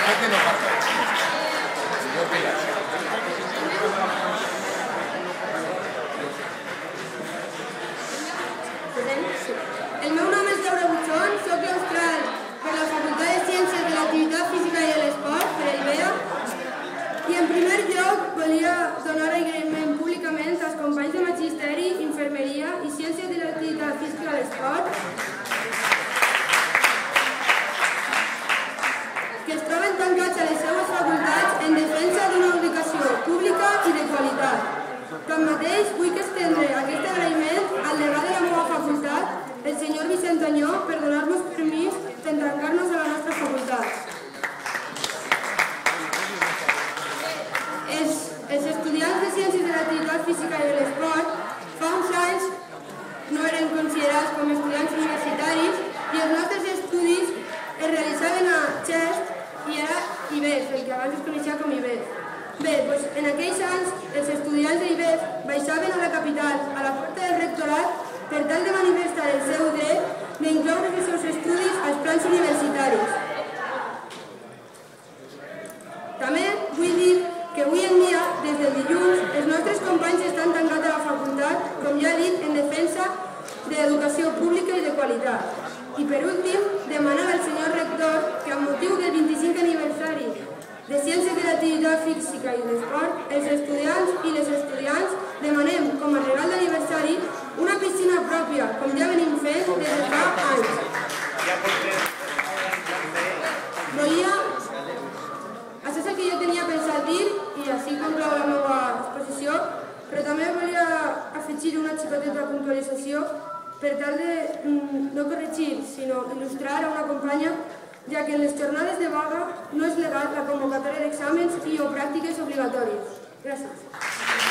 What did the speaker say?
gente no pasa. Señor Pilar. El meu nom és Laura Buchón, soc claustral per la Facultat de Ciències de l'Activitat Física i de l'Esport, per IBEA, i en primer lloc volia donar agraïment públicament als companys de Magisteri, Infermeria i Ciències de l'Activitat Física i de l'Esport que es troben tancats a les seues facultats en defensa d'una educació pública i de qualitat. Tanmateix, vull estendre aquest agraïment al degà de la meva facultat, el senyor Vicent Añó, per donar-nos permís per tancar-nos a la nostra facultat. Els estudiants de Ciències de l'Activitat Física i de l'Esport fa uns anys no eren considerats com estudiants universitaris i els nostres estudis es realitzaven a Xest i ara IBEF, el que abans es coneixia com IBEF. Bé, doncs en aquells anys els estudiants d'IBEF baixaven a la capital, a la porta del rectorat, per tal de manifestar el seu dret d'incloure els seus estudis als plans universitaris. També vull dir que avui en dia, des del dilluns, els nostres companys estan tancats a la facultat, com ja he dit, en defensa de l'educació pública i de qualitat. I per últim, demanar al senyor rector que amb motiu del 25 aniversari de Ciències de l'Activitat Física i de l'Esport, els estudiants i les estudiants demanem com a regal d'aniversari una piscina pròpia, com ja venim fent des de fa anys. Això és el que jo tenia pensat dir i així conclou la meva exposició, però també volia afegir una xicoteta puntualització per tal de no corregir, sinó il·lustrar a una companya, ja que en les jornades de vaga no és legal la convocatòria d'exàmens i o pràctiques obligatòries. Gràcies.